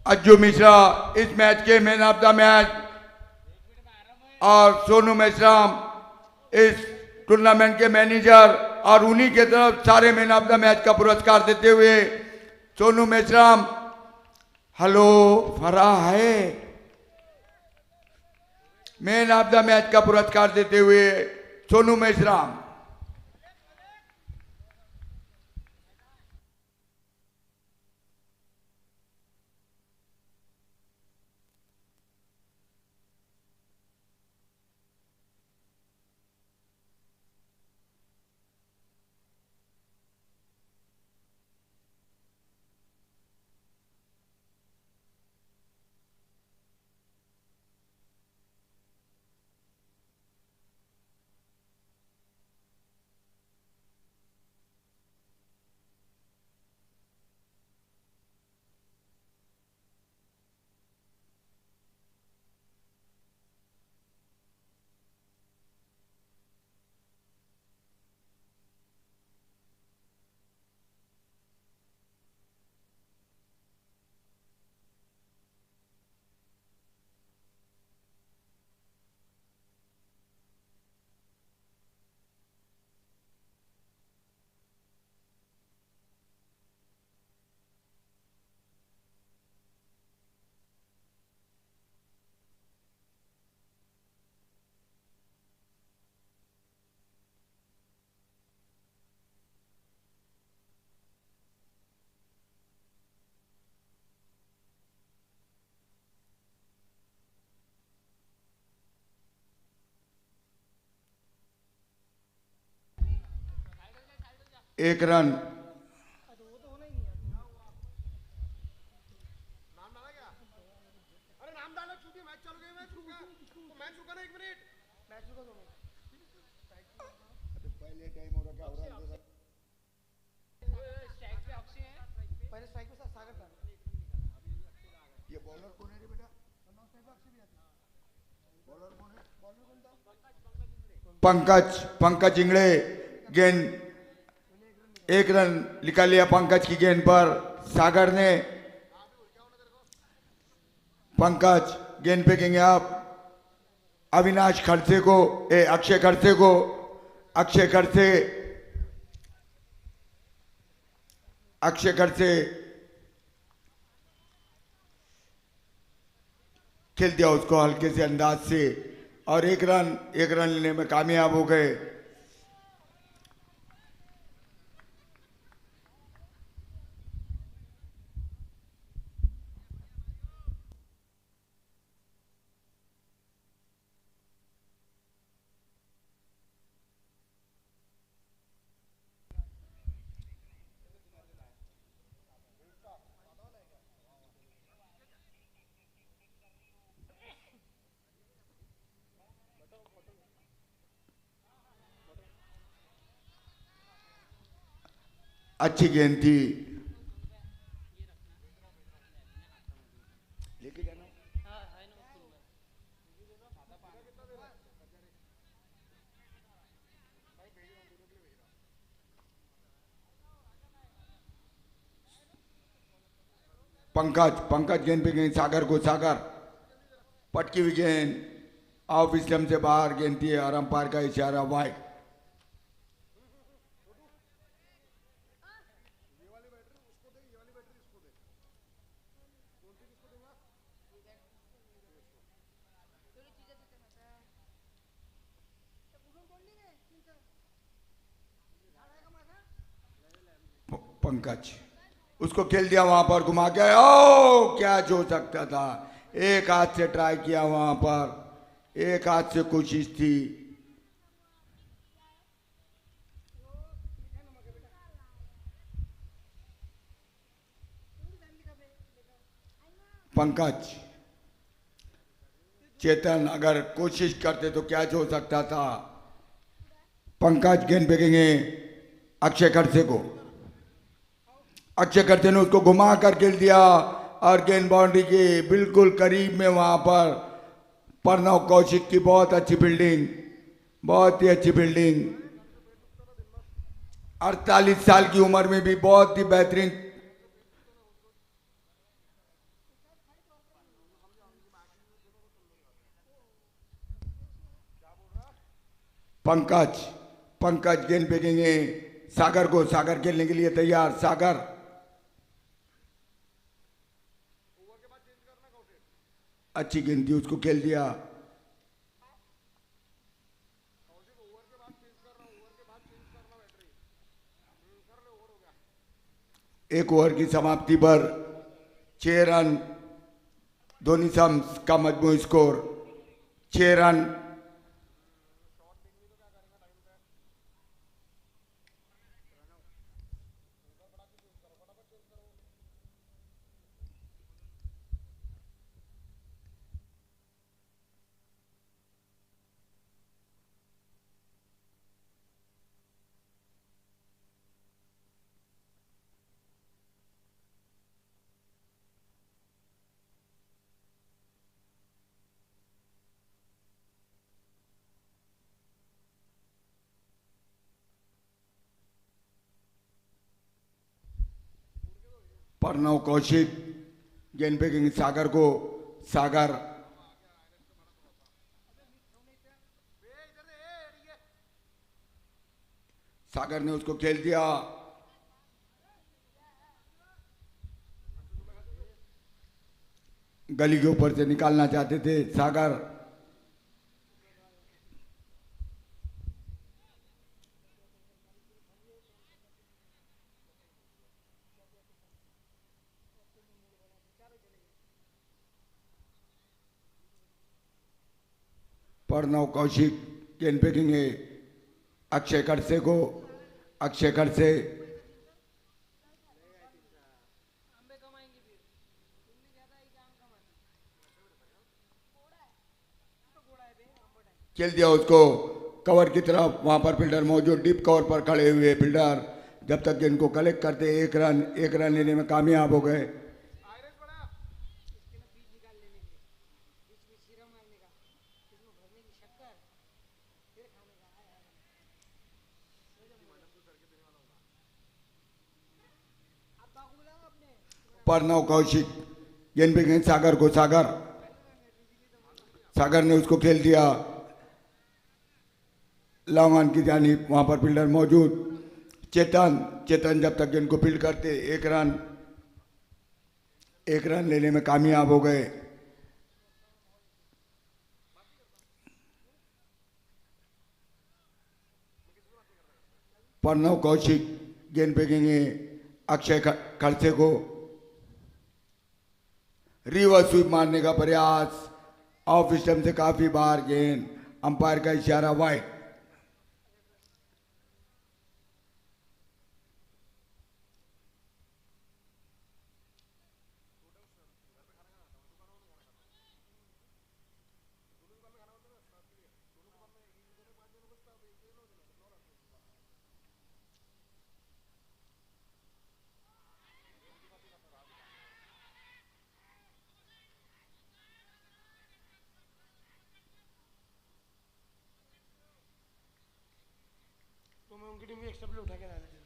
अज्जू मिश्रा इस मैच के man of the match और सोनू मेश्राम इस टूर्नामेंट के मैनेजर और उन्हीं के तरफ सारे मैन ऑफ द मैच का पुरस्कार देते हुए सोनू मेश्राम। हेलो फराह है मैन ऑफ द मैच का पुरस्कार देते हुए सोनू मेश्राम। एक रन पंकज इंगड़े गेंद एक रन निकाल लिया पंकज की गेंद पर सागर ने। पंकज गेंद फेंकेंगे आप अविनाश खड़से को अक्षय खड़से को। अक्षय खड़से खेल दिया उसको हल्के से अंदाज से और एक रन लेने में कामयाब हो गए। अच्छी गेंद थी। लेके जाना पंकज गेंद पे गेंद सागर को। सागर पटकी हुई गेंद ऑफ स्टंप से बाहर गेंद थी और अंपायर का इशारा वाइड। पंकज उसको खेल दिया वहां पर घुमा के। ओ क्या जो सकता था, एक हाथ से ट्राई किया वहां पर, एक हाथ से कोशिश थी। पंकज चेतन अगर कोशिश करते तो क्या जो सकता था। पंकज गेंद फेंकेंगे अक्षय खड़से को। अक्षय खड़से ने उसको घुमा कर खेल दिया और गेंद बाउंड्री के बिल्कुल करीब में वहां पर प्रणव कौशिक की बहुत अच्छी फील्डिंग, बहुत ही अच्छी फील्डिंग। 48 साल की उम्र में भी बहुत ही बेहतरीन पंकज पंकज गेंद फेंकेंगे सागर को, सागर खेलने के लिए तैयार। सागर अच्छी गेंद थी, उसको खेल दिया। एक ओवर की समाप्ति पर 6 रन, धोनी सम्स का मजमूई स्कोर 6 रन। प्रणव कौशिक गेंद फेंकेंगे सागर को, सागर सागर ने उसको खेल दिया। गली के ऊपर से निकालना चाहते थे सागर। प्रणव कौशिक गेंद फेंकेंगे अक्षय खड़से को, अक्षय खड़से खेल दिया उसको कवर की तरफ। वहां पर फील्डर मौजूद, डीप कवर पर खड़े हुए फील्डर जब तक गेंद को कलेक्ट करते, एक रन लेने में कामयाब हो गए। प्रणव कौशिक गेंद पे गेंद सागर को, सागर ने उसको खेल दिया लॉन्ग ऑन की जानिब। वहां पर फील्डर मौजूद, चेतन जब तक गेंद को फील्ड करते, एक रन लेने में कामयाब हो गए। प्रणव कौशिक गेंद फेंकेंगे अक्षय खड़से को, रिवर्स स्वीप मारने का प्रयास, ऑफ स्टंप से काफी बार गेंद, अंपायर का इशारा वाइड। तो मैं उनकी टीम में एक्स्ट्रा प्ले उठा के ला लेते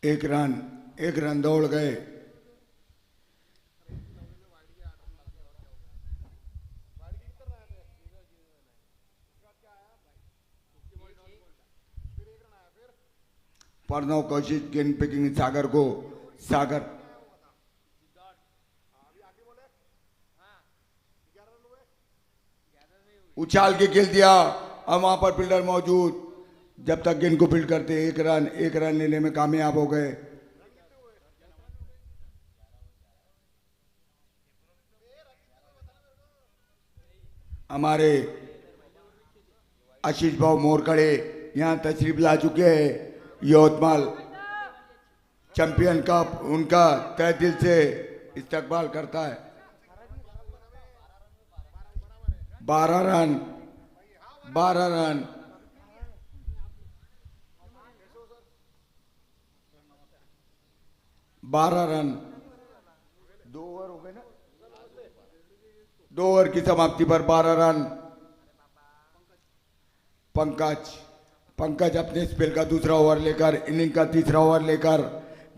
एक रन दौड़ गए। प्रणव कौशिक गेंद फेंकेंगे सागर को, सागर उछाल के खेल दिया और वहां पर फील्डर मौजूद, जब तक गेंद को फील्ड करते, एक रन लेने में कामयाब हो गए। हमारे आशीष भाव मोरकड़े यहाँ तशरीफ ला चुके हैं। यवतमाल चैंपियन कप उनका तहे दिल से इस्तकबाल करता है। 12 रन 12 रन, 2 ओवर हो गए ना, 2 ओवर की समाप्ति पर 12 रन। पंकज अपने स्पेल का दूसरा ओवर लेकर, इनिंग का तीसरा ओवर लेकर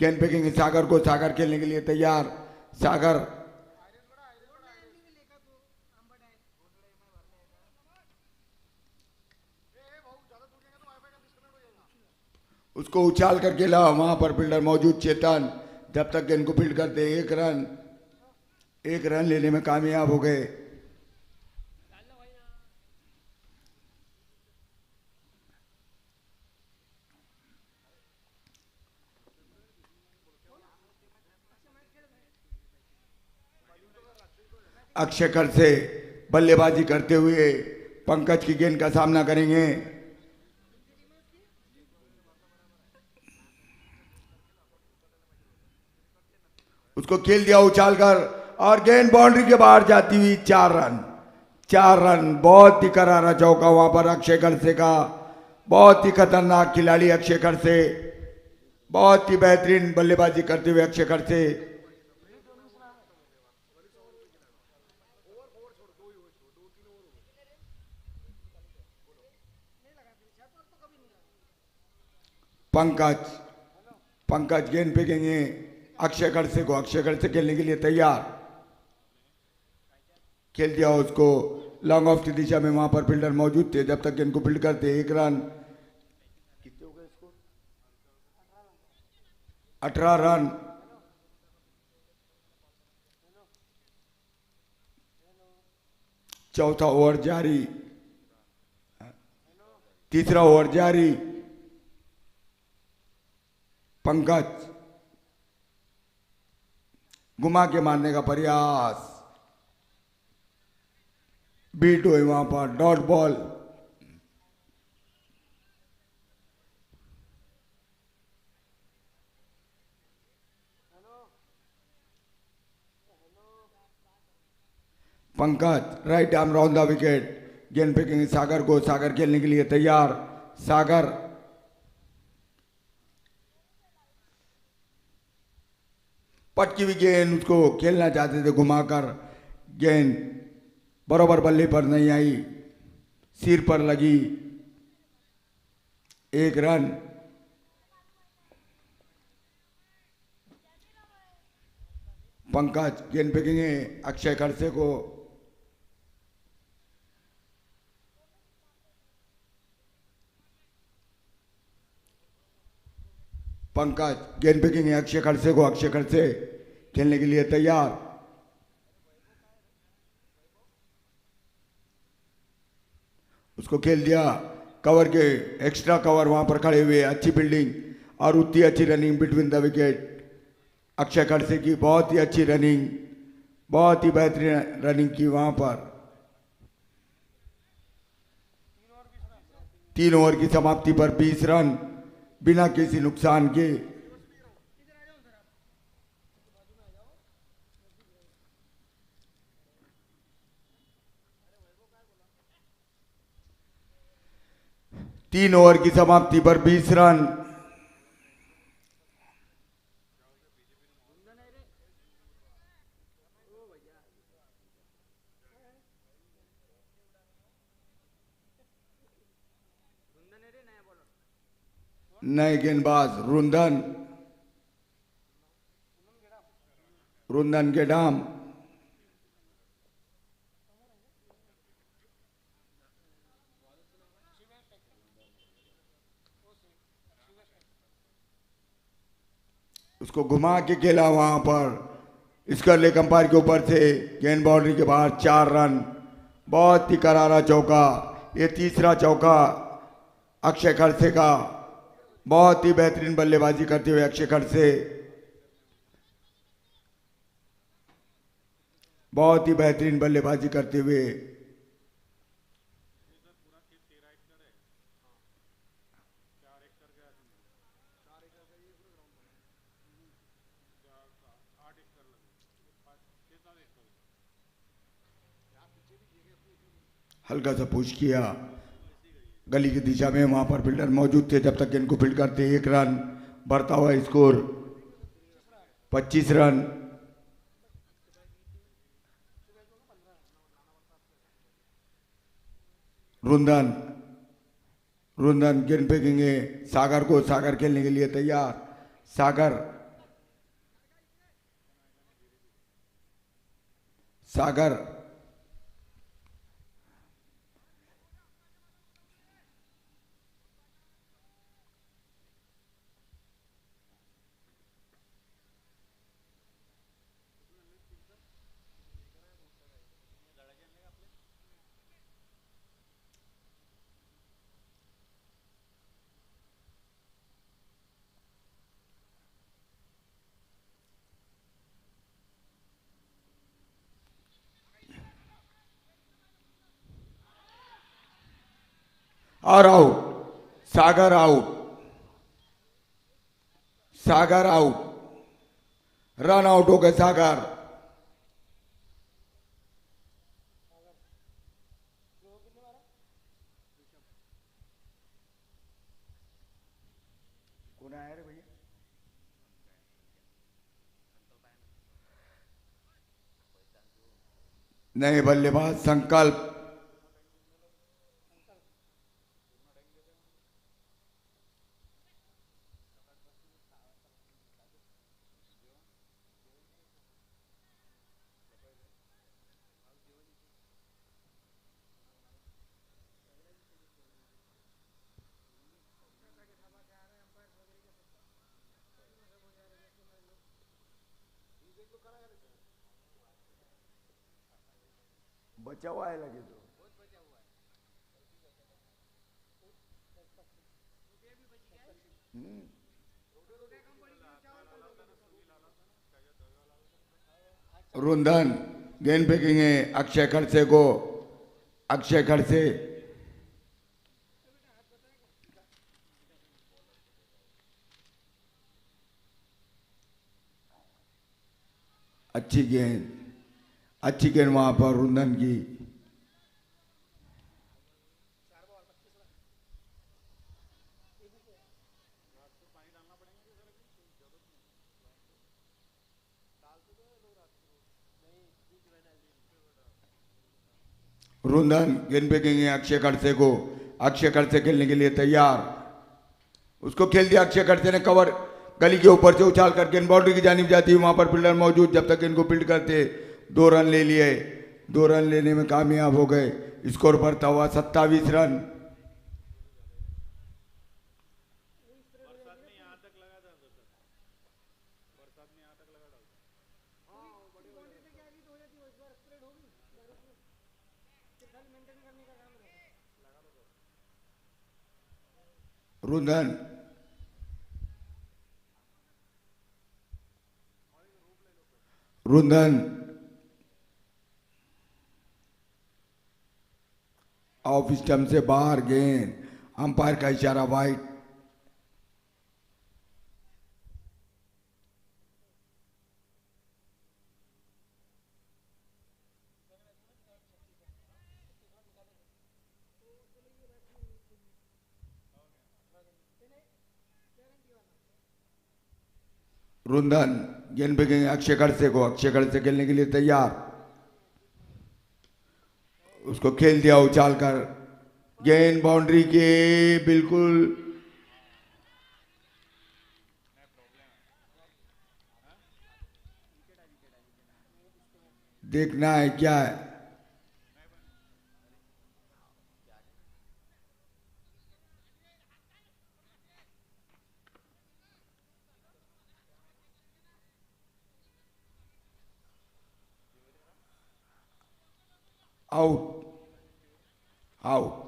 गेंद फेंकेंगे सागर को। सागर खेलने के लिए तैयार। सागर उसको उछाल कर खेला, वहां पर फील्डर मौजूद चेतन, जब तक गेंद को फील्ड करते 1 रन लेने में कामयाब हो गए। अक्षय खर से बल्लेबाजी करते हुए पंकज की गेंद का सामना करेंगे। उसको खेल दिया उछाल कर और गेंद बाउंड्री के बाहर जाती हुई 4 रन। बहुत ही करारा चौका वहां पर अक्षय खरसे का। बहुत ही खतरनाक खिलाड़ी अक्षय खरसे, बहुत ही बेहतरीन बल्लेबाजी करते हुए अक्षय खरसे। पंकज गेंद फेंकेंगे अक्षय खरसे को। अक्षय खरसे खेलने के लिए तैयार। खेल दिया उसको लॉन्ग ऑफ की दिशा में, वहां पर फील्डर मौजूद थे, जब तक गेंद को फील्ड करते 1 रन। कितने हो गए इसको? 18 रन। चौथा ओवर जारी, तीसरा ओवर जारी। पंकज घुमा के मारने का प्रयास, बीट हुई वहां पर, dot ball. Pankaj right arm round the wicket. गेंद फेंकेंगे सागर को। सागर खेलने के लिए तैयार। सागर पटकी हुई गेंद, उसको खेलना चाहते थे घुमाकर, गेंद बराबर बल्ले पर नहीं आई, सिर पर लगी। 1 रन। पंकज गेंद फेंकेंगे अक्षय खरसे को। पंकज गेंद फेंकेंगे अक्षय खरसे को। अक्षय खरसे खेलने के लिए तैयार। उसको खेल दिया कवर के, एक्स्ट्रा कवर वहां पर खड़े हुए। अच्छी फील्डिंग और उतनी अच्छी running between the wicket. Akshay Kharse की बहुत ही अच्छी रनिंग, बहुत ही बेहतरीन रनिंग की वहां पर। 3 ओवर की समाप्ति पर 20 रन बिना किसी नुकसान के। तीन ओवर की समाप्ति पर 20 रन। नए गेंदबाज रुंदन के डाम। उसको घुमा के खेला वहां पर स्कर लेग अंपायर के ऊपर से, गेंद बाउंड्री के बाहर। 4 रन। बहुत ही करारा चौका। ये तीसरा चौका अक्षय खरसे का। बहुत ही बेहतरीन बल्लेबाजी करते हुए अक्षय खरसे, बहुत ही बेहतरीन बल्लेबाजी करते हुए। हल्का सा पुश किया गली की दिशा में, वहां पर फील्डर मौजूद थे, जब तक गेंद को फील्ड करते 1 रन। बढ़ता हुआ स्कोर 25 रन। रुंदन, रुंदन गेंद फेंकेंगे सागर को, सागर खेलने के लिए तैयार। सागर, सागर और आउट। सागर आउट, सागर आउट, रन आउट हो गए सागर। कौन आया रे भैया? नए बल्लेबाज संकल्प। बचा हुआ है लगे तो रुंधन गेंद फेंकेंगे अक्षय खड़से को। अक्षय खड़से, अच्छी गेंद, अच्छी गेंद वहां पर रुंधन की। रुंधन गेंद फेंकेंगे अक्षय खड़से को। अक्षय खड़से खेलने के लिए तैयार। उसको खेल दिया अक्षय खड़से ने, कवर गली के ऊपर से उछाल कर गेंद बाउंड्री की जानिब जाती है। वहां पर फील्डर मौजूद, जब तक इनको फील्ड करते 2 रन ले लिए। 2 रन लेने में कामयाब हो गए। स्कोर बढ़ता हुआ 27 रन। रुंधन, रुंधन ऑफ स्टंप से बाहर गेंद, अंपायर का इशारा वाइड। रुंधन गेंद फेंकेंगे अक्षय खड़से को। अक्षय खड़से खेलने के लिए तैयार। उसको खेल दिया उछाल कर, गेंद बाउंड्री के बिल्कुल। देखना है क्या है। Out, out.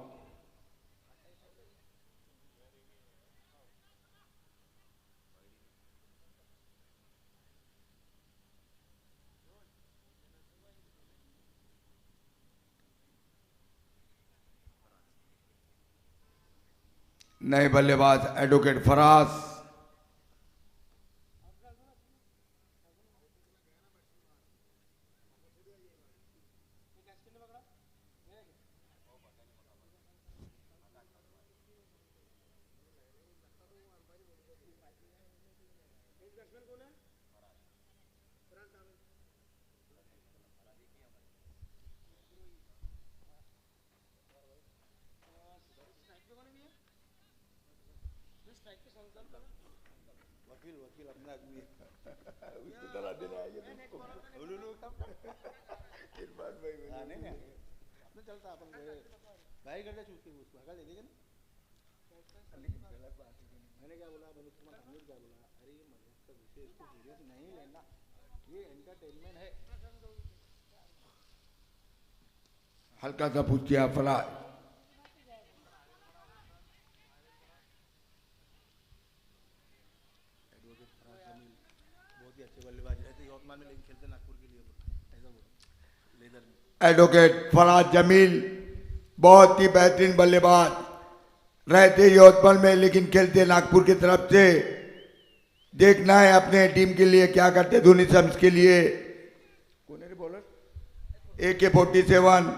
नए बल्लेबाज एडवोकेट फराज। वकील वकील अपना आदमी है। उसको तला देना है ये तुमको। इरफान भाई को। हाँ नहीं नहीं अपने चलता अपन गाड़ी करते चूक के उसको हका दे देंगे ना। लेकिन गलत बात है। मैंने क्या बोला मैंने तुम्हारा अमीर क्या बोला अरे ये मजाक का विषय इसको सीरियस नहीं लेना ये एंटरटेनमेंट है। हल्का सा पूछ किया फराज। एडवोकेट फराज जमील बहुत ही अच्छे बल्लेबाज रहते यवतमाल में लेकिन खेलते नागपुर के लिए ऐसा बोला लेदर में। एडवोकेट फराज जमील बहुत ही बेहतरीन बल्लेबाज रहते यवतमाल में लेकिन खेलते नागपुर की तरफ से। देखना है अपने टीम के लिए क्या करते धोनी सम्स के लिए। कौन है रे बॉलर? AK-47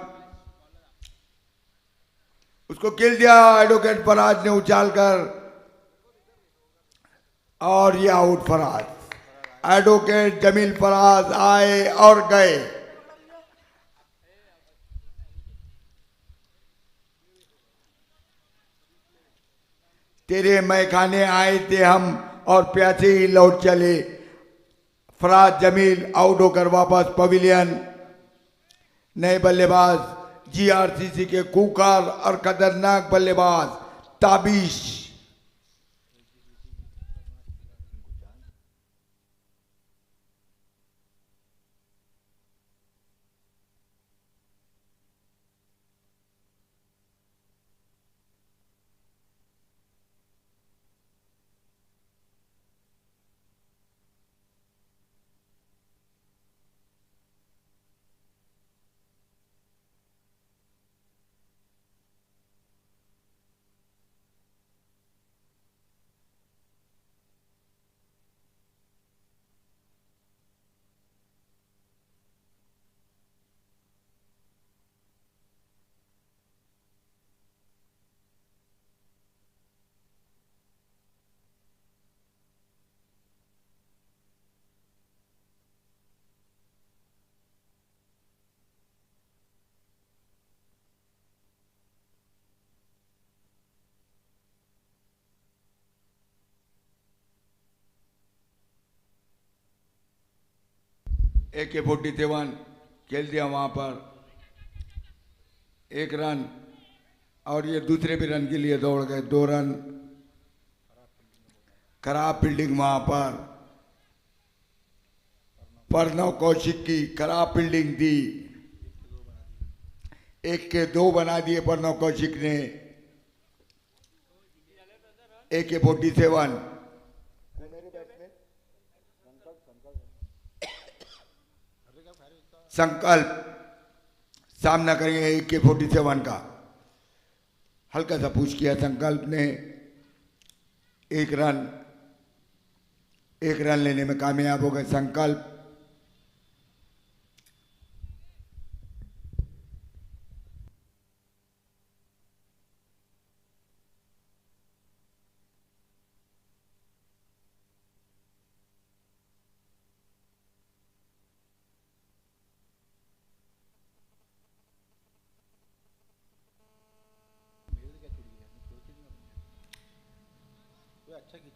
उसको किल दिया एडवोकेट फराज ने उछालकर और ये आउट फराज। एडवोकेट जमील फराज आए और गए। तेरे मैखाने आए थे हम और प्यासे ही लौट चले। फराज जमील आउट होकर वापस पवेलियन। नए बल्लेबाज GRCC के कुकार और खतरनाक बल्लेबाज ताबिश। AK-47 खेल दिया वहां पर 1 रन और ये दूसरे भी रन के लिए दौड़ गए 2 रन। खराब फील्डिंग वहां पर प्रणव कौशिक की खराब फील्डिंग थी। 1 के 2 बना दिए प्रणव कौशिक ने। AK-47 संकल्प सामना करेंगे AK-47 का। हल्का सा पुश किया संकल्प ने। 1 रन लेने में कामयाब हो गए संकल्प।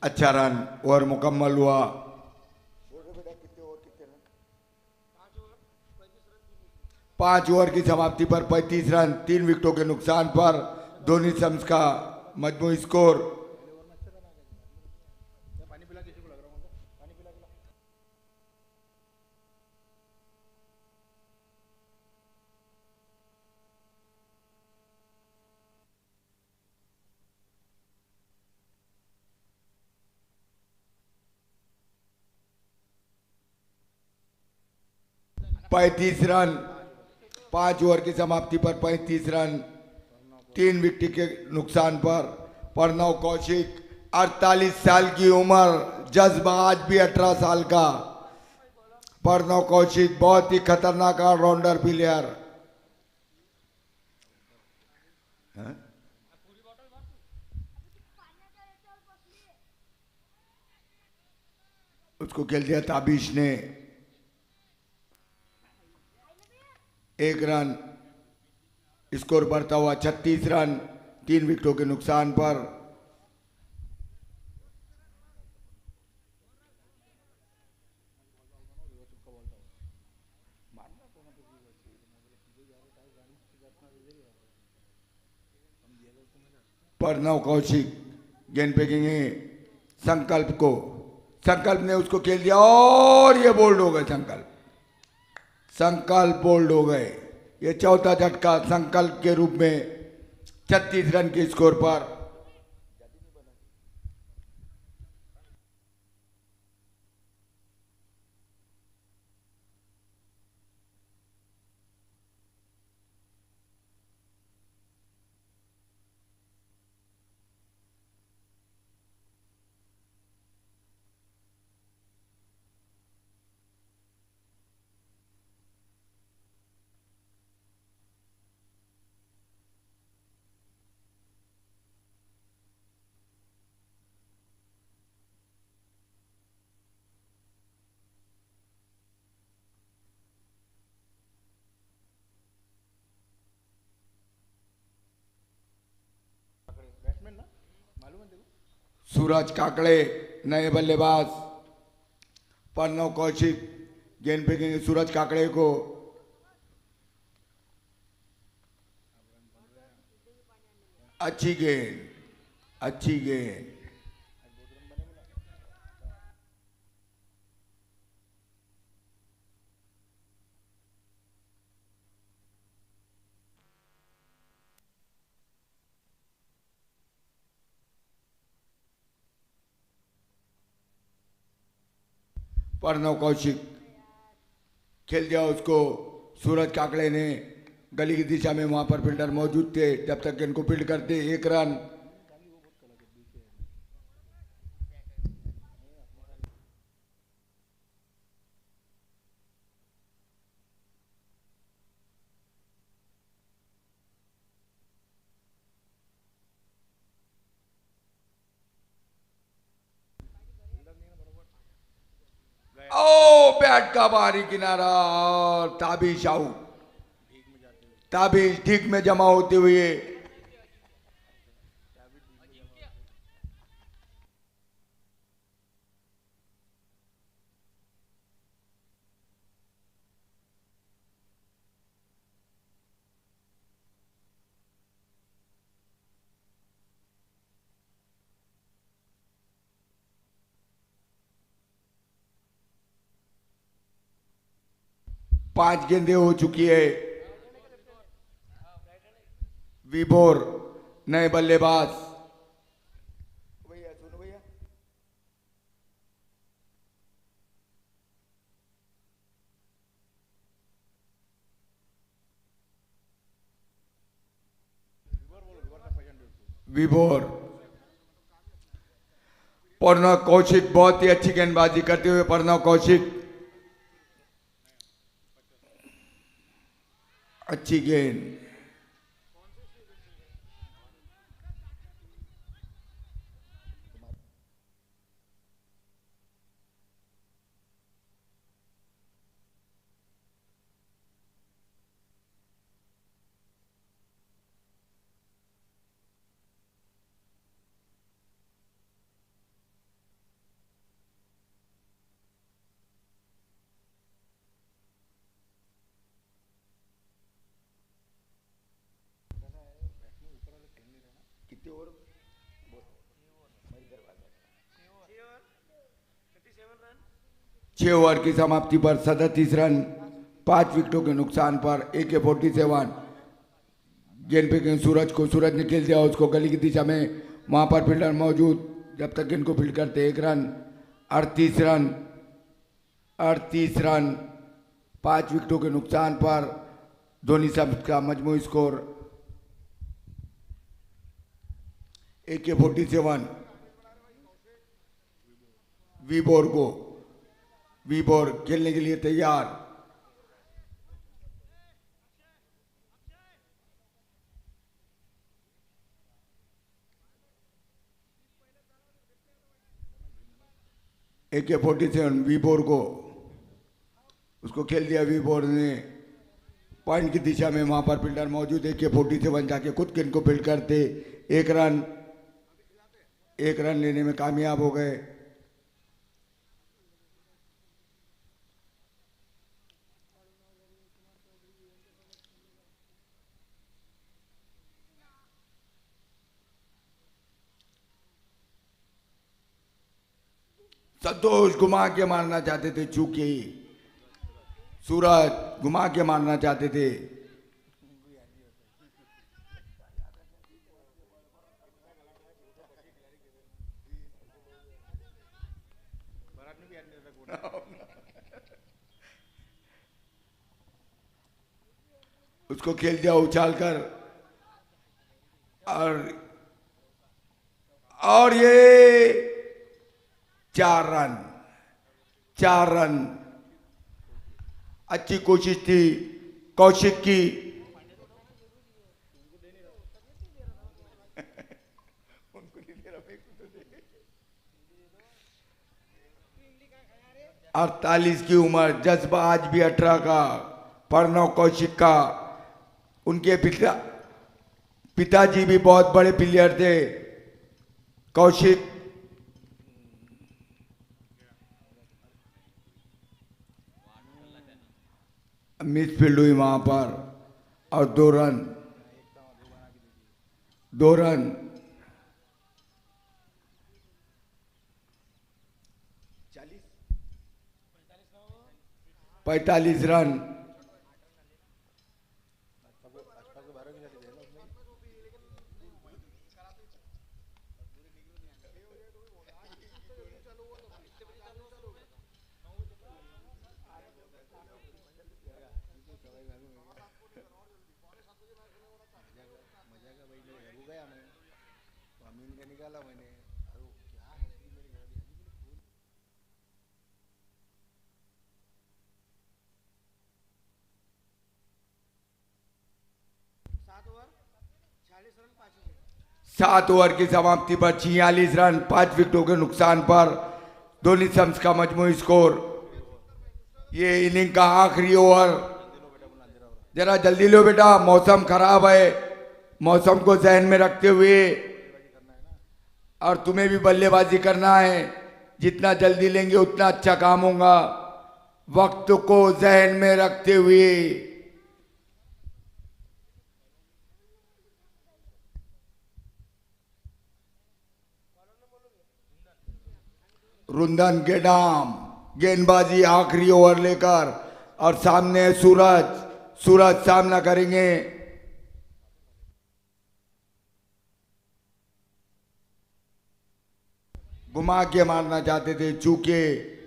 अच्छा रन ओवर मुकम्मल हुआ। 5 ओवर की समाप्ति पर 35 रन 3 विकेटों के नुकसान पर धोनी सम्स का मजमूई स्कोर। पानी पिला किसी को लग रहा हूँ पानी पिला पिला। पैंतीस रन 5 ओवर की समाप्ति पर 35 रन 3 विकेट के नुकसान पर प्रणव कौशिक 48 साल की उम्र, जज्बा आज भी 18 साल का। प्रणव कौशिक बहुत ही खतरनाक ऑलराउंडर प्लेयर। उसको खेल दिया ताबिश ने। 1 रन स्कोर बढ़ता हुआ 36 रन 3 विकेटों के नुकसान पर। प्रणव कौशिक गेंद फेंकेंगे संकल्प को। संकल्प ने उसको खेल दिया और ये बोल्ड हो गए। संकल्प बोल्ड हो गए। ये चौथा झटका संकल्प के रूप में 36 रन के स्कोर पर। बैट्समैन ना मालूम है देखो। सूरज काकड़े नए बल्लेबाज। प्रणव कौशिक गेंद फेंकेंगे सूरज काकड़े को। अच्छी गेंद, अच्छी गेंद। प्रणव कौशिक खेल दिया उसको। सूरज काकड़े ने गली की दिशा में वहां पर फील्डर मौजूद थे। जब तक इनको फील्ड करते 1 रन। ओ बैट का बाहरी किनारा और ताबिश आउट। ताबिश ठीक में जमा होते हुए पांच गेंदें हो चुकी है। विभोर नए बल्लेबाज। भैया सुनो भैया, विभोर। प्रणव कौशिक बहुत ही अच्छी गेंदबाजी करते हुए प्रणव कौशिक। अच्छी गेंद। कितने ओवर? 6 ओवर की समाप्ति पर 37 रन 5 विकेटों के नुकसान पर AK-47 गेंद पे सूरज को। सूरज ने खेल दिया उसको गली की दिशा में। वहां पर फील्डर मौजूद। जब तक इनको फील्ड करते 1 रन। 38 रन 5 विकेटों के नुकसान पर धोनी साहब का मजमूई स्कोर AK-47। विबोर को। विबोर खेलने के लिए तैयार। AK-47 विबोर को। उसको खेल दिया विबोर ने पॉइंट की दिशा में। वहां पर फील्डर मौजूद। AK-47 जाके खुद गेंद को फील्ड करते 1 रन लेने में कामयाब हो गए। संतोष घुमा के मारना चाहते थे, चूके सूरज घुमा के मारना चाहते थे। उसको खेल दिया उछाल कर, और ये 4 रन। अच्छी कोशिश थी कौशिक की। अड़तालीस की उम्र, जज्बा आज भी 18 का। प्रणव कौशिक का, उनके पिताजी भी बहुत बड़े प्लेयर थे। कौशिक मिसफील्ड हुई वहां पर, और 2 रन। 45 रन। निकाला मैंने, अरे क्या है मेरी गाड़ी। 7 ओवर की समाप्ति पर 46 रन, 5 विकेटों के नुकसान पर धोनी सम्स का मजमूई स्कोर। ये इनिंग का आखिरी ओवर। जरा जल्दी लो बेटा, मौसम खराब है। मौसम को जहन में रखते हुए, और तुम्हें भी बल्लेबाजी करना है। जितना जल्दी लेंगे उतना अच्छा काम होगा। वक्त को जहन में रखते हुए रुंदन गेडाम गेंदबाजी आखिरी ओवर लेकर, और सामने सूरज सामना करेंगे। घुमा के मारना चाहते थे, चूके।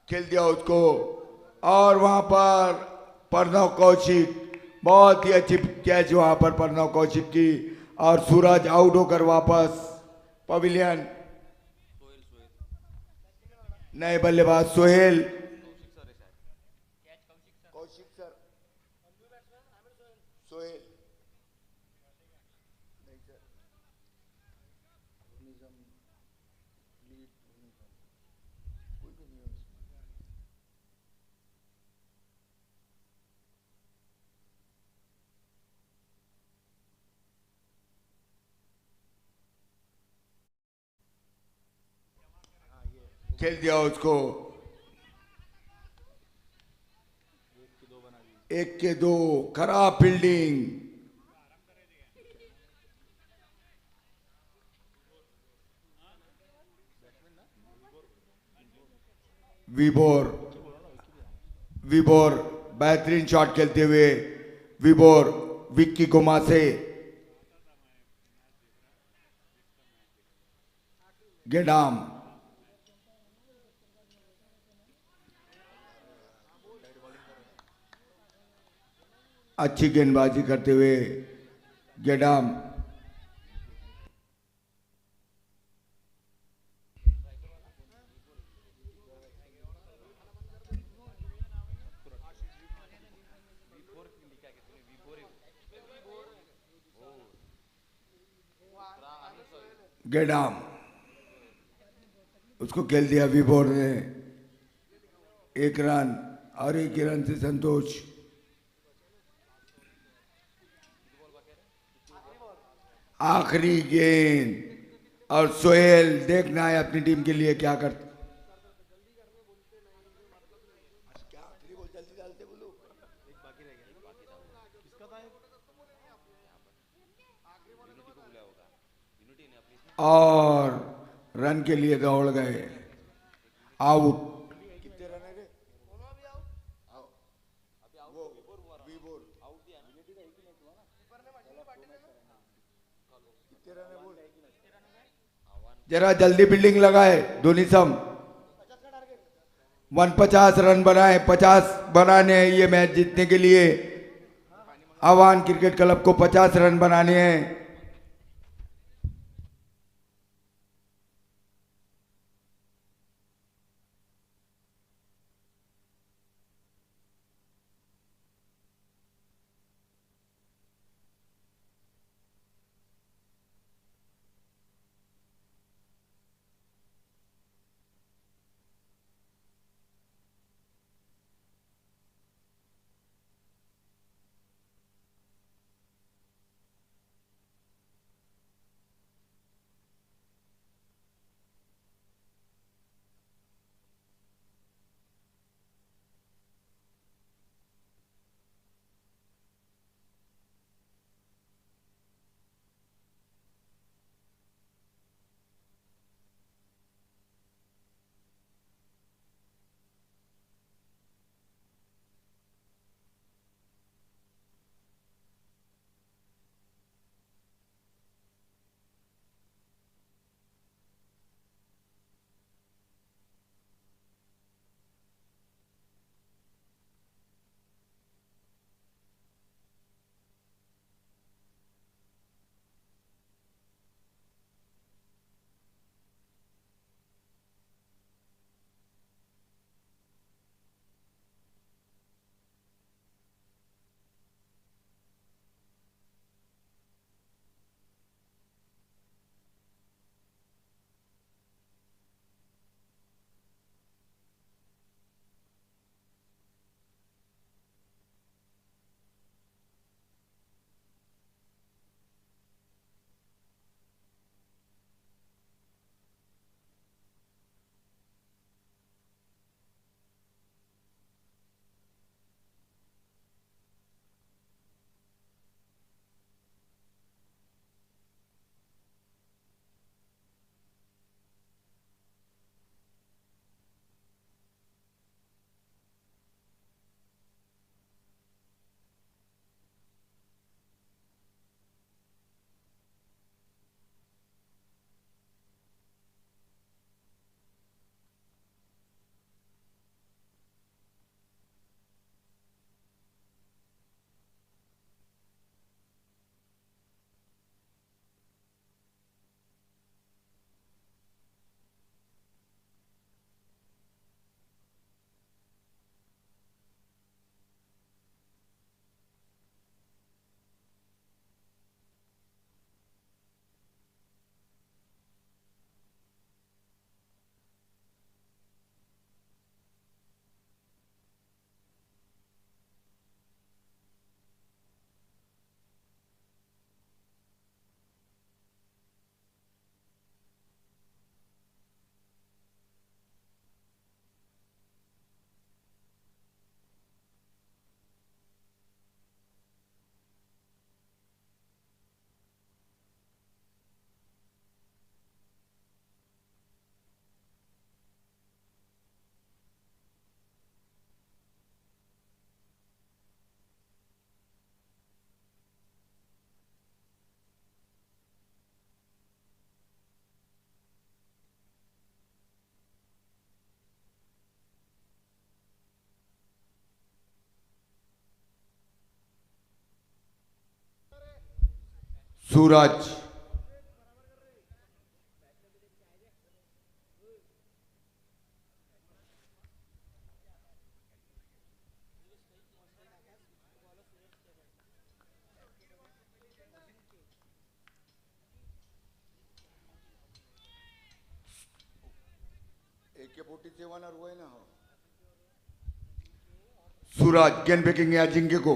खेल दिया उसको, और वहां पर प्रणव कौशिक, बहुत ही अच्छी कैच वहां पर प्रणव कौशिक की, और सूरज आउट होकर वापस पवेलियन। नए बल्लेबाज सोहेल, कौशिक सर, सोहेल खेल दिया उसको। 1 के 2, खराब फील्डिंग। विबोर बेहतरीन शॉट खेलते हुए, विबोर विक्की गुमा से गेडाम। अच्छी गेंदबाजी करते हुए गेडाम। गेडाम उसको खेल दिया विबोर ने। 1 रन, और 1 रन से संतोष। आखिरी गेंद और सोहेल देखना है अपनी टीम के लिए क्या करते। क्या आखिरी बॉल जल्दी डालते बोलो। एक बाकी रह गया, एक बाकी था वो। किसका था एक? यूनिटी को बुलाया होगा, यूनिटी ने अपनी इसमें। और रन के लिए दौड़ गए, आउट। कितने रन है रे? अभी आउट वो विबोर हुआ, विबोर आउट दिया ना। यूनिटी का एक ही मैच हुआ ना। कितने रन है बोल। आवान जरा जल्दी बिल्डिंग लगाए धोनी सम। 150 रन बनाए, 50 बनाने हैं ये मैच जीतने के लिए। आवान क्रिकेट क्लब को 50 रन बनाने हैं। सूरज AK-47 और वो है ना। सूरज गेंद फेंकेंगे अजिंक्य को।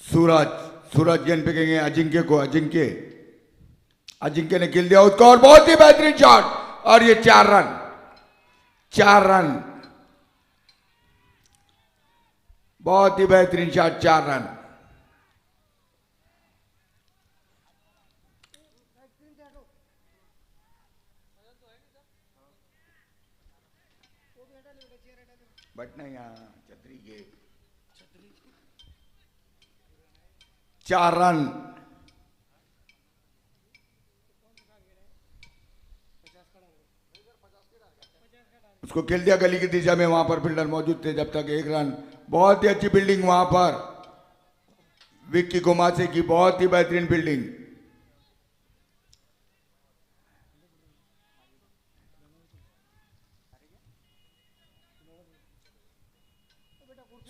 सूरज सूरज गेंद फेंकेंगे अजिंक्य को। अजिंक्य अजिंक्य ने किल दिया उसको और बहुत ही बेहतरीन शॉट और ये 4 रन 4 रन। बहुत ही बेहतरीन शॉट 4 रन। बट नहीं यहाँ छतरी के 4 रन। उसको खेल दिया गली की दिशा में, वहां पर फील्डर मौजूद थे जब तक 1 रन। बहुत ही अच्छी फील्डिंग वहां पर विक्की गोमासे की, बहुत ही बेहतरीन fielding.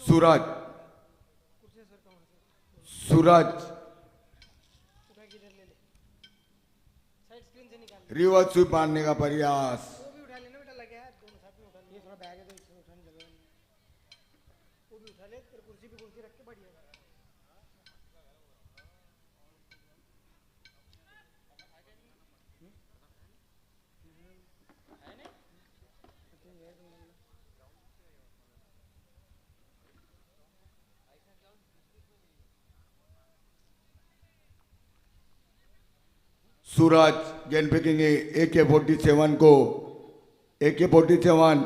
Suraj Suraj reverse sweep मारने का प्रयास। सूरज गेंद फेंकेंगे AK-47 को। AK-47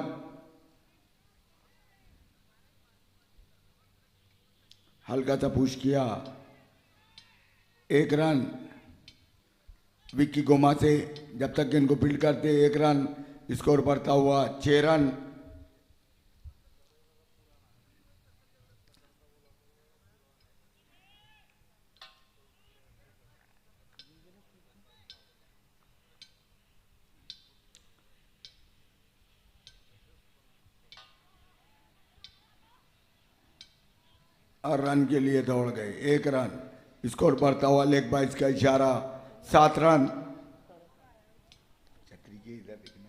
हल्का सा पुश किया, 1 रन। विक्की गोमासे जब तक गेंद को फील्ड करते 1 रन। स्कोर बढ़ता हुआ 6 रन। और रन के लिए दौड़ गए, 1 रन। स्कोर बढ़ता हुआ लेग बाइस का इशारा, 7 रन। छतरी के इधर दिखने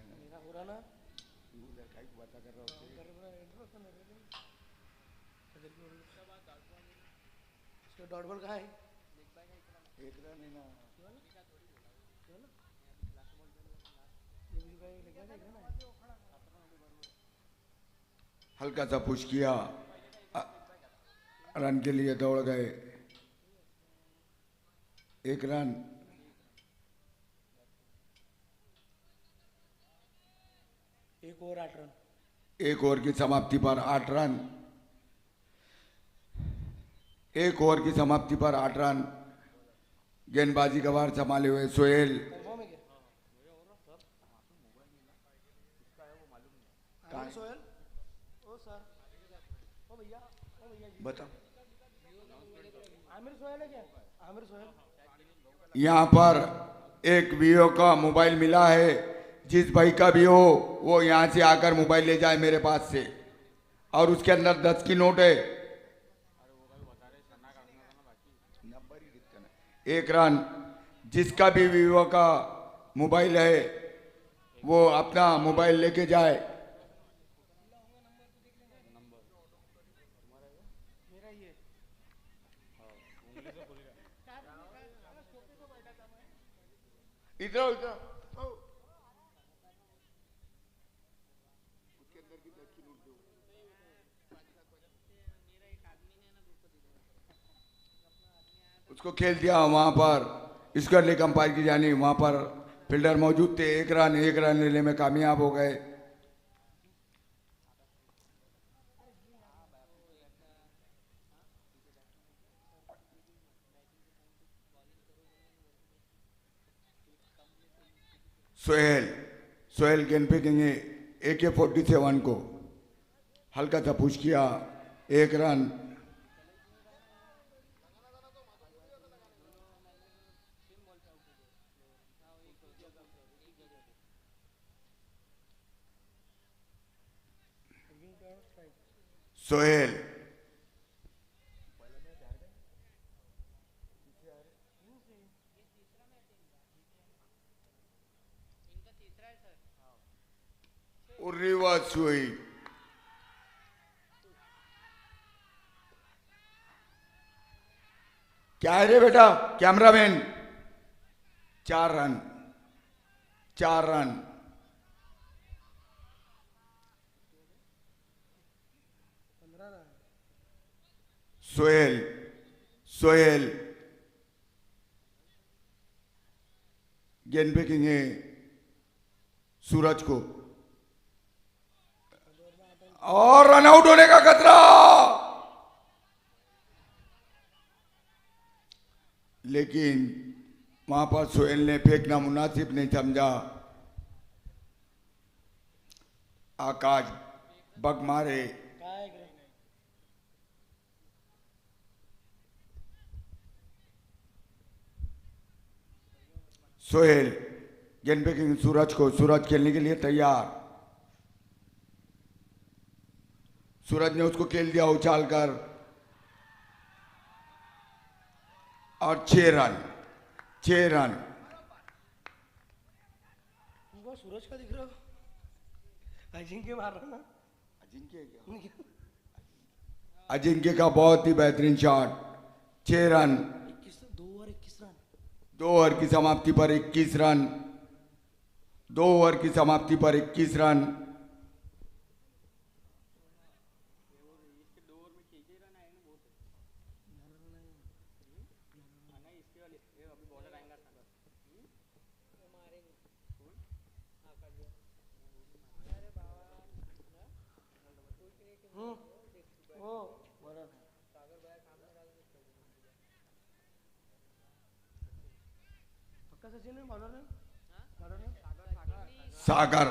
डॉट बॉल कहाँ है? 1 रन है ना। हल्का सा पुश किया, रन के लिए दौड़ गए, 1 रन। एक ओवर 8 रन। 1 ओवर की समाप्ति पर 8 रन। 1 ओवर की समाप्ति पर 8 रन। गेंदबाजी का भार संभाले हुए सोहेल। सोहेल ओ सर, ओ भैया बता। आमिर सोहेल है क्या? आमिर सोहेल। यहाँ पर एक वीओ का मोबाइल मिला है, जिस भाई का भी हो वो यहाँ से आकर मोबाइल ले जाए मेरे पास से, और उसके अंदर 10 की नोट है। 1 रन। जिसका भी वीवो का मोबाइल है वो अपना मोबाइल लेके जाए। इधर इधर उसको खेल दिया वहां पर। इसके लिए अंपायर की जानी, वहां पर फील्डर मौजूद थे। 1 रन, 1 रन लेने में कामयाब हो गए। सोहेल सोहेल गेंद फेंकेंगे AK-47 को। हल्का सा पुश किया, 1 रन। सोहेल रिवर्स हुई। क्या है रे बेटा cameraman? 4 run, 4 run. Sohail, Sohail गेंद फेंकेंगे सूरज को और रन आउट होने का खतरा, लेकिन वहां पर सोहेल ने फेंकना मुनासिब नहीं समझा। आकाश बग मारे, सोहेल गेंद फेंकेंगे सूरज को, सूरज खेलने के लिए तैयार। सूरज ने उसको खेल दिया उछालकर और 6 रन, 6 रन। तुमको सूरज का दिख रहा हो? अजिंक्य मार रहा ना? अजिंक्य का बहुत ही बेहतरीन shot, 6 run. 2 over 21 run. 2 over की समाप्ति पर 21 रन, 2 ओवर की समाप्ति पर 21 रन। ओ बड़ा है। पक्का सचिन है बॉलर है? बॉलर है? सागर,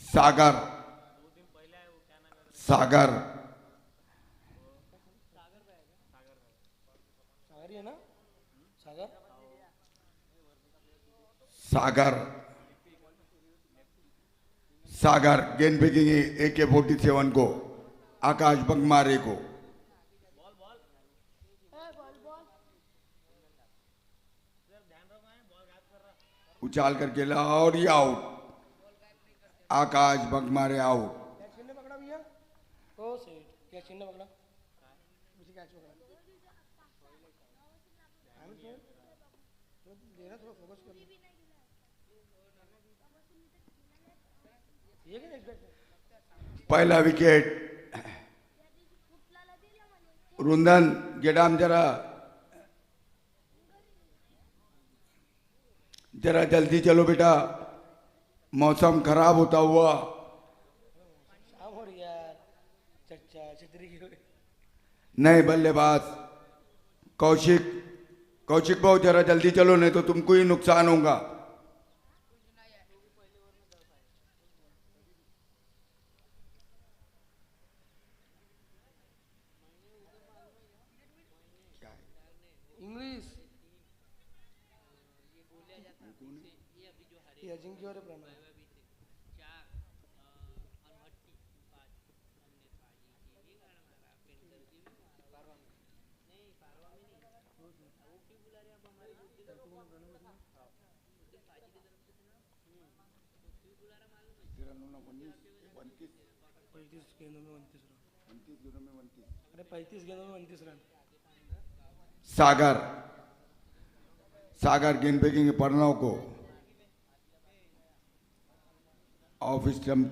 सागर, सागर, सागर ही है ना? सागर? सागर, सागर गेंद फेंकेंगे AK-47 को, आकाश बंगमारे को। उछाल कर खेला और ये आउट, आकाश बंगमारे आउट। कैच किसने पकड़ा भैया? ओ सेट, कैच किसने पकड़ा? मुझे कैच पकड़ा। हम तो देना थोड़ा फोकस कर। ये क्या नेक्स्ट? पहला विकेट। रुंदन गेडाम जरा जरा जल्दी चलो बेटा, मौसम खराब होता हुआ। शाम हो रही यार, चच्चा छतरी की। नहीं बल्लेबाज कौशिक, कौशिक भाऊ जरा जल्दी चलो, नहीं तो तुमको ही नुकसान होगा। इंग्लिश ये अजिंक्य और प्रणव। पैंतीस गेंदों में 29 रन। अरे 35 गेंदों में 29 रन। सागर, सागर गेंद फेंकेंगे प्रणव को, ऑफ स्टंप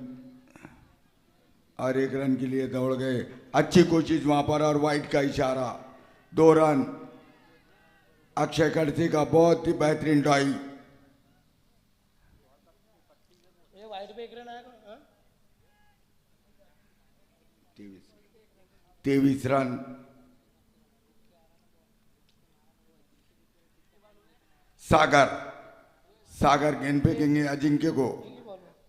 और 1 रन के लिए दौड़ गए। अच्छी कोशिश वहां पर और वाइट का इशारा, 2 रन। अक्षय खड़से का बहुत ही बेहतरीन ड्राइव। ये वाइट पे 1 रन आएगा? 23 रन। सागर, सागर गेंद फेंकेंगे अजिंक्य को,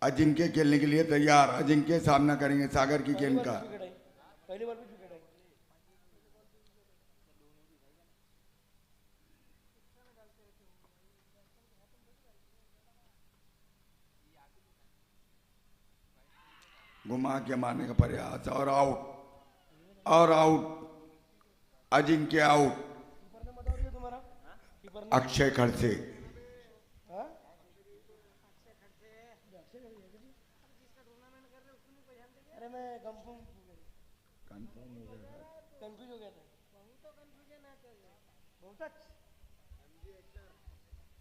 अजिंक्य खेलने के लिए तैयार। अजिंक्य सामना करेंगे सागर की गेंद का। पहली बार भी विकेट आई। घुमा के मारने का प्रयास और आउट, और आउट। अजिंक्य आउट। कीपर ने बता दिया तुम्हारा? कीपर ने? अक्षय खड़से, हाँ? अरे मैं कंफ्यूज हो गया था।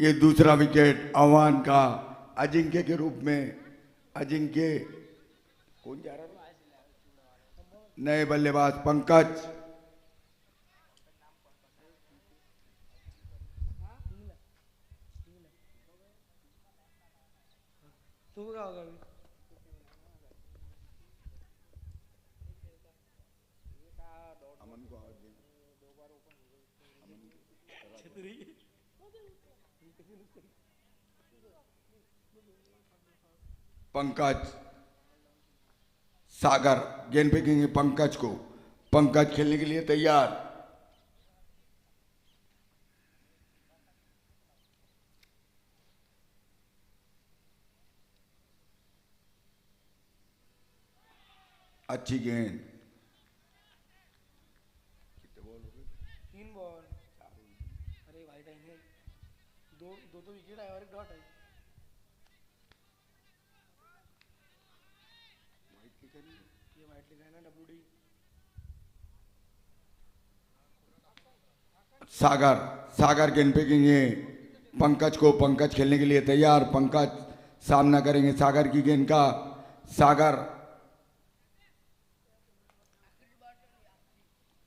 ये दूसरा विकेट आह्वान का अजिंक्य के रूप में। अजिंक्य कौन जा रहा है? नए बल्लेबाज पंकज। तू क्या होगा अभी? पंकज सागर गेंद फेंकेंगे पंकज को। पंकज खेलने के लिए तैयार। अच्छी गेंद। 3 बॉल। अरे भाई टाइम है। दो दो तो विकेट आए और एक डॉट है। ये वाइट लिखा है ना WD। सागर सागर गेंद फेंकेंगे पंकज को। पंकज खेलने के लिए तैयार। पंकज सामना करेंगे सागर की गेंद का। सागर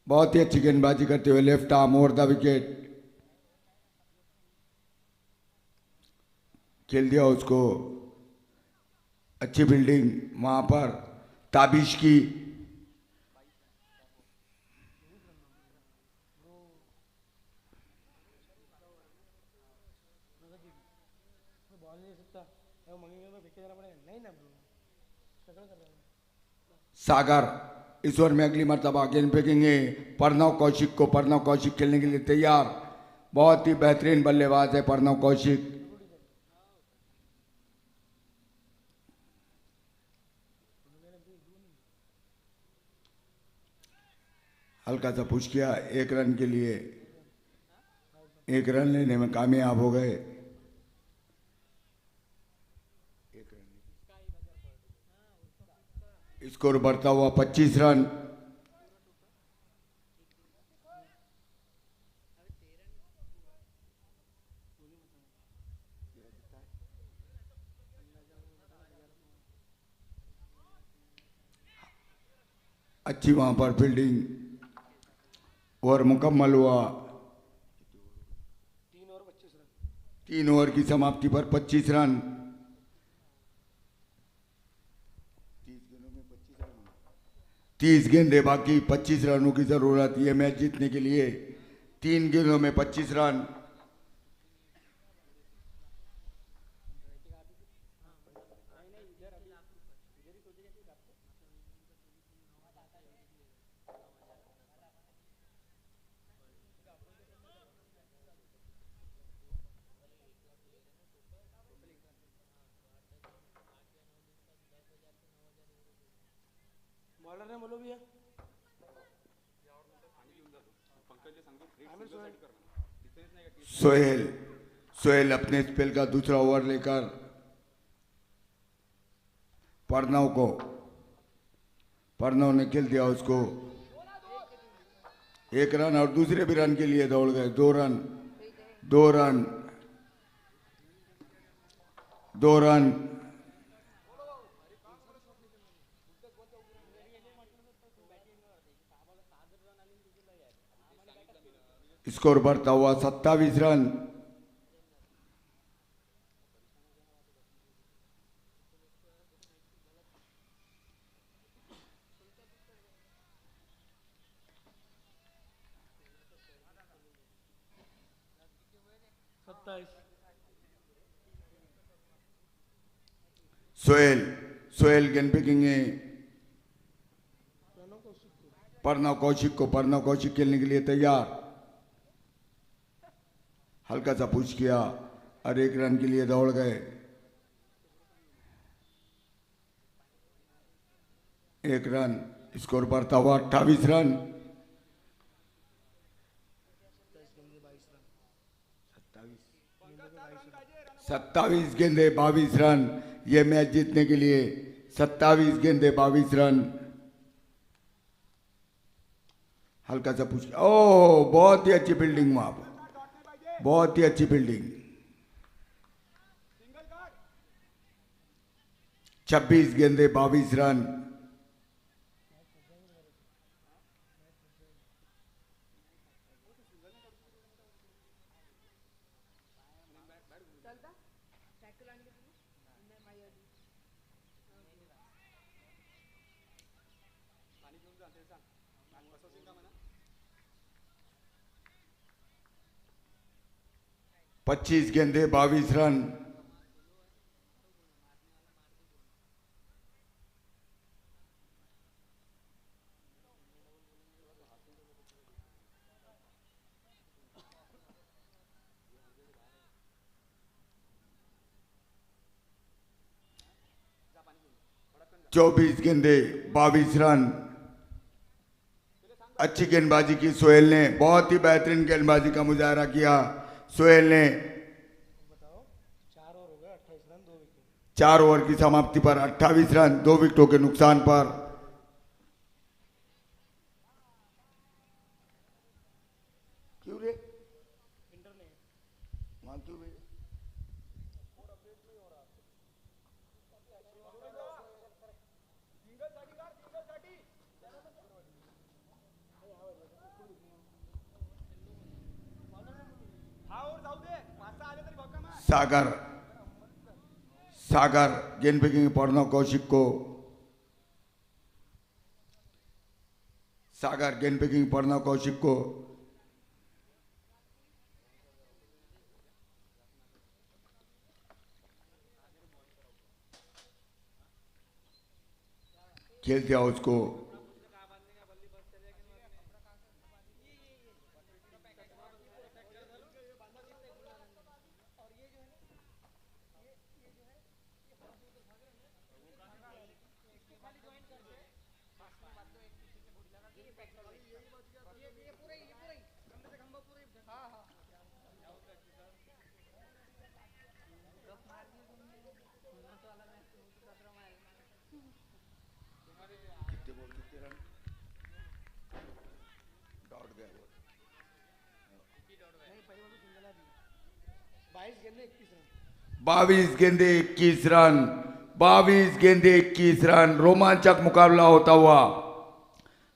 बहुत ही अच्छी गेंदबाजी करते हुए left arm over the wicket खेल दिया उसको। अच्छी फील्डिंग वहां पर ताबिश की। बॉल नहीं दे सकता। वो मंगेंगे तो फेंके जाना पड़ेगा। नहीं ना ब्रो, स्ट्रगल कर रहा है। सागर इस ओवर में अगली मर्तबा गेंद फेंकेंगे प्रणव कौशिक को। प्रणव कौशिक खेलने के लिए तैयार। बहुत ही बेहतरीन बल्लेबाज है प्रणव कौशिक। हल्का सा पुश किया 1 रन के लिए। 1 रन लेने में कामयाब हो गए। स्कोर बढ़ता हुआ 25 रन। अच्छी वहां पर फील्डिंग। ओवर मुकम्मल हुआ। 3 ओवर 25 रन। 3 ओवर की समाप्ति पर 25 रन। 30 गेंदें बाकी, 25 रनों की जरूरत ये मैच जीतने के लिए। 3 गेंदों में 25 रन। बॉलर ने बोलो भैया। सोहेल सोहेल अपने स्पेल का दूसरा ओवर लेकर प्रणव ने खेल दिया उसको। 1 रन और दूसरे भी रन के लिए दौड़ गए। 2 रन 2 रन 2 रन। स्कोर बढ़ता हुआ 27 रन। सोहेल गेंद फेंकेंगे प्रणव कौशिक को। प्रणव कौशिक खेलने के लिए तैयार। हल्का सा पुश किया और 1 रन के लिए दौड़ गए। 1 रन। स्कोर बढ़ता हुआ 28 रन। 27 गेंदे 22 रन। ये मैच जीतने के लिए 27 गेंदे 22 रन। हल्का सा पुश। ओह बहुत ही अच्छी फील्डिंग वहां पर। बहुत ही अच्छी फील्डिंग। 26 गेंदे 22 रन। पच्चीस गेंदे 22 रन। चौबीस गेंदे 22 रन। अच्छी गेंदबाजी की सोहेल ने, बहुत ही बेहतरीन गेंदबाजी का मुजाहरा किया सोहेल ने। बताओ 4 ओवर हो गए, 28 रन 2 विकेट। 4 ओवर की समाप्ति पर 28 रन 2 विकेटों के नुकसान पर। क्यों रे इंटर ने वहां क्यों रे? सागर सागर गेंद फेंकेंगे प्रणव कौशिक को। सागर गेंद फेंकेंगे प्रणव कौशिक को। खेल दिया उसको। दौड़ गए वो। 22 गेंदे 21 रन। 22 गेंदे 21 रन। 22 गेंदे 21 रन। रोमांचक मुकाबला होता हुआ।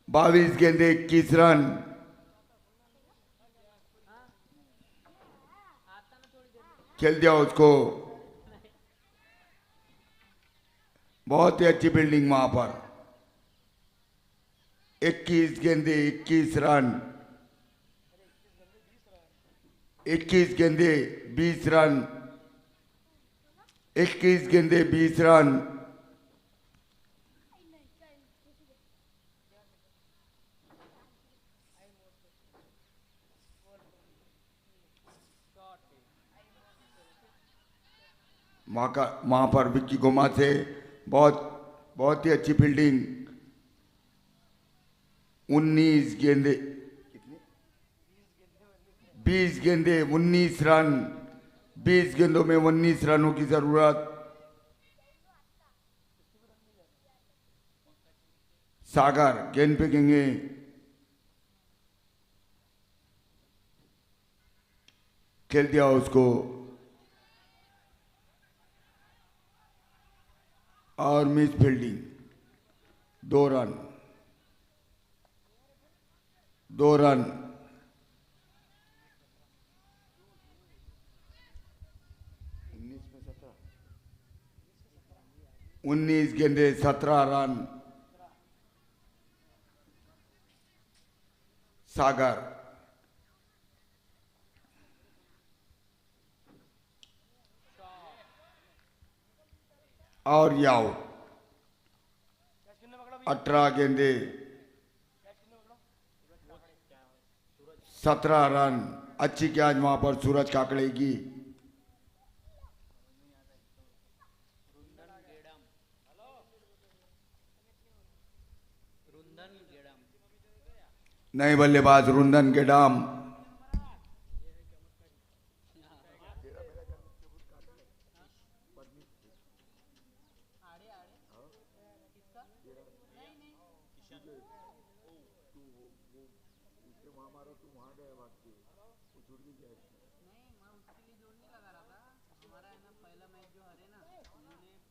22 गेंदे 21 रन। खेल दिया उसको। बहुत ही अच्छी फील्डिंग वहां पर। 21 गेंदे 21 रन। 21 गेंदे 20 रन। 21 गेंदे 20 रन। वहां पर विक्की गोमा से बहुत ही अच्छी फील्डिंग। 19 गेंदे 20 गेंदे 19 रन। 20 गेंदों में 19 रनों की जरूरत। सागर गेंद फेंकेंगे। खेल दिया उसको और मिस फील्डिंग। 2 रन। 2 रन। 19 गेंदे 17 रन। सागर और ये आउट। 18 गेंदे 17 रन। अच्छी कैच वहां पर सूरज काकड़े की। नए बल्लेबाज रुंदन गेडाम।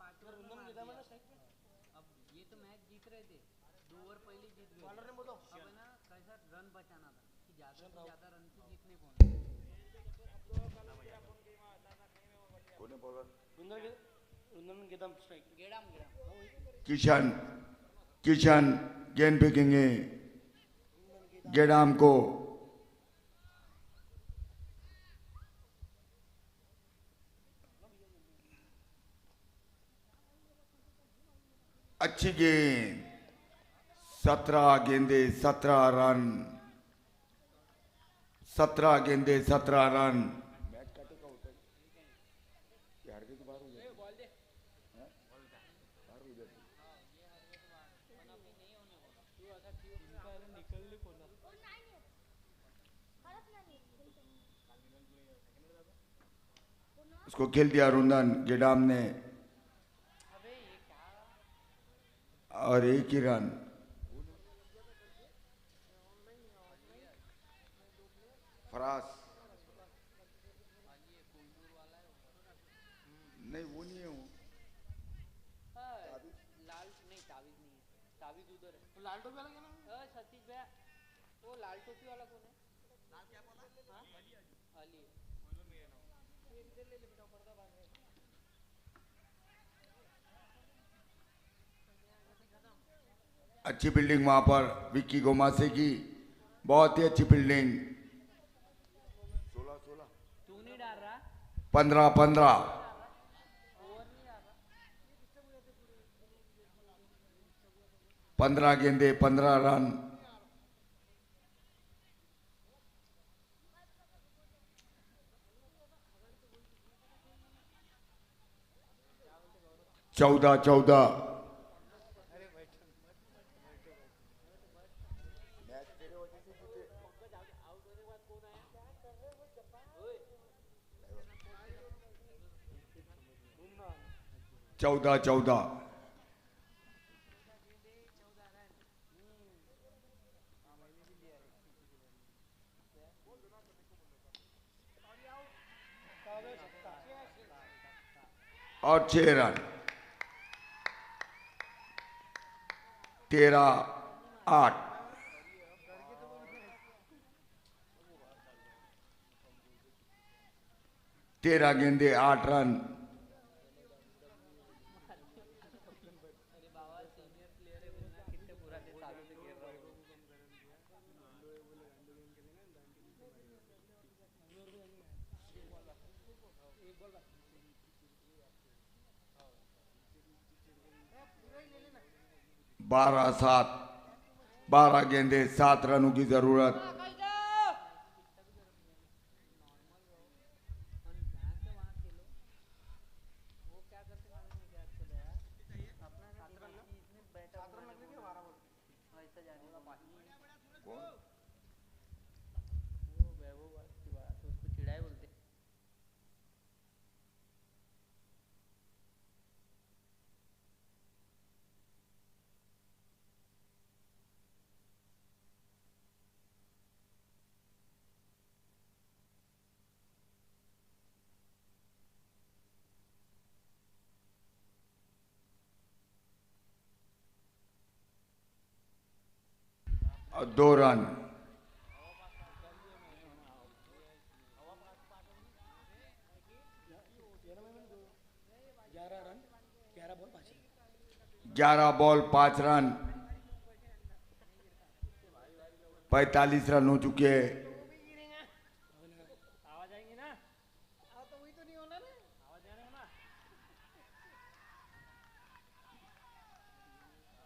5 रुंदन मार घेता दिया। मैंने स्ट्राइक पे अब ये तो मैच जीत रहे थे, 2 ओवर पहले जीत गए। बॉलर ने बोलो अब है ना कैसा रन बचाना था कि ज्यादा से राउत। ज्यादा रन से जीतने को होना। रुंदन घेता स्ट्राइक गेड़ाम गेड़ाम किशन किशन गेंद फेंकेंगे गेडाम को। अच्छी गेंद, 17 गेंदे 17 रन, 17 गेंदे 17 रन। मैच काटे का होता है यार के तो बाहर हो जाए बॉल दे बाहर हो जाती निकल ले कोना उसको खेल दिया रुंदन गेडाम ने अबे ये क्या और एक ही रन। फरास नहीं वो नहीं है वो लाल नहीं तावीज नहीं है, तावीज उधर है। लाल टोपी वाला क्या नाम सतीश भैया वो लाल टोपी वाला कौन है? लाल क्या बोला? हाँ अली है। अच्छी फील्डिंग वहां पर विक्की गोमासे की, बहुत ही अच्छी फील्डिंग। 16 16 तू नहीं डाल रहा 15 15 ओवर नहीं डाल रहा 15 गेंदे 15 रन। चौदह 14 14 14 और 6 रन। 13-8 13 गेंदे 8 रन। अरे बाबा सीनियर प्लेयर है बोलना कितने पुराने सालों से खेल रहा है। बारह 7 12 गेंदे 7 रनों की जरूरत। वो क्या करते मालूम है क्या चलो यार अपना ना इसमें बैठा ऐसा जाने का वो वैभव की बात उसको चिढ़ाए बोलते। और 2 run. 11 run 11 ball 5 run 11 ball 5 run, 45 run हो चुके हैं। आवाज आएंगे ना तो वही तो नहीं होना ना आवाज आने ना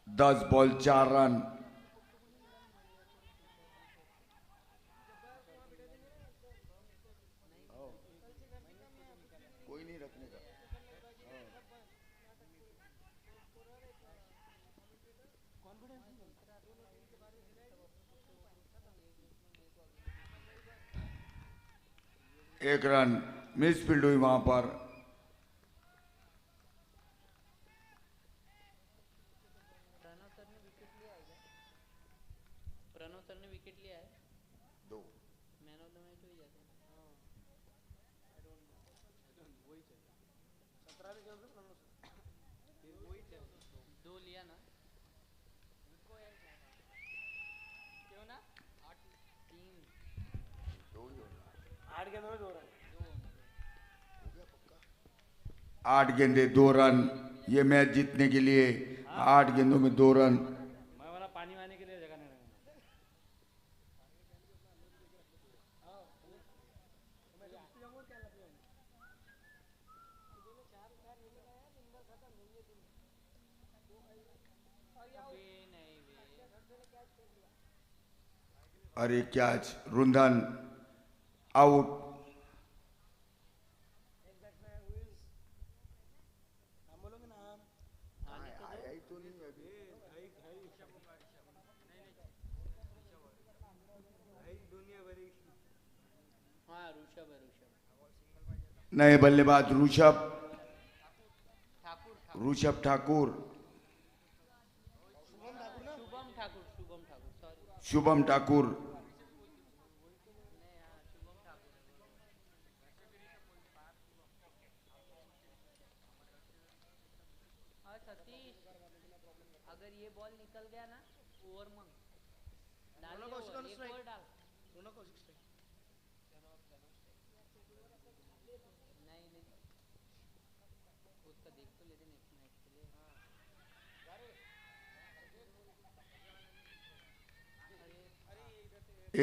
10 बॉल 4 रन। कोई नहीं रखने का। एक रन मिस फील्ड हुई वहां पर। प्रणव सर ने विकेट लिया है क्या? प्रणव सर ने विकेट लिया है 2 मैन ऑफ द मैच हो ही जाते हैं। वही चाहिए 17 भी खेल रहे 2 लिया ना क्यों ना 3 8 गेंदों में 2 रन 8 गेंदे 2 रन। ये मैच जीतने के लिए 8 गेंदों में 2 रन। मैं वाला पानी वाने के लिए जगह नहीं रखना अभी नहीं भी अरे कैच, रुंधन आउट। हम बोलोगे ना हम हाँ ऋषभ है ऋषभ नए बल्लेबाज ऋषभ ठाकुर ऋषभ ठाकुर, शुभम ठाकुर सॉरी शुभम ठाकुर। नहीं हाँ शुभम ठाकुर हाँ सतीश अगर ये बॉल निकल गया ना ओवर मंग डाल दोनों को ये उसका over, एक strike। और डाल दोनों को 6 नहीं नहीं उसका देख तो लेते नेक्स्ट मैच के लिए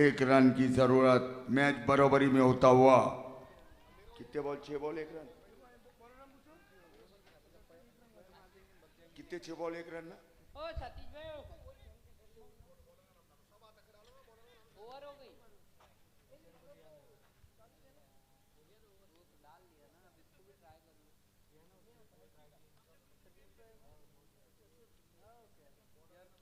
एक रन की जरूरत, मैच बराबरी में होता हुआ। कितने बॉल? 6 ball 1 run. कितने? 6 बॉल 1 रन ना। ओ सतीश भाई ओवर हो गई वो तो डाल दिया ना अब इसको भी ट्राई कर लो तो पूरा बेंच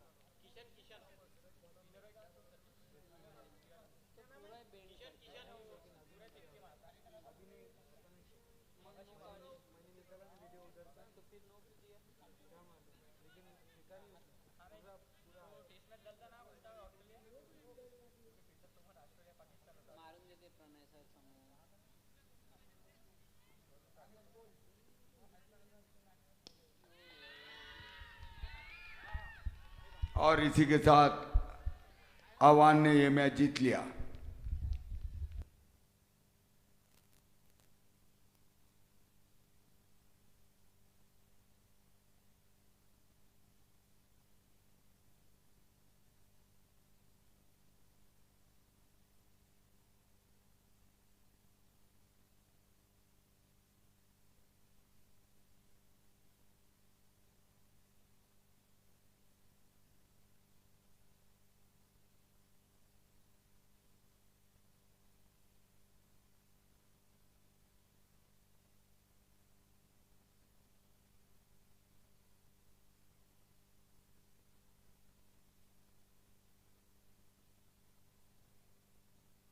तो फिर नो क्यों दिया मारून देते प्रणय सर समोर और इसी के साथ आह्वान ने ये मैच जीत लिया।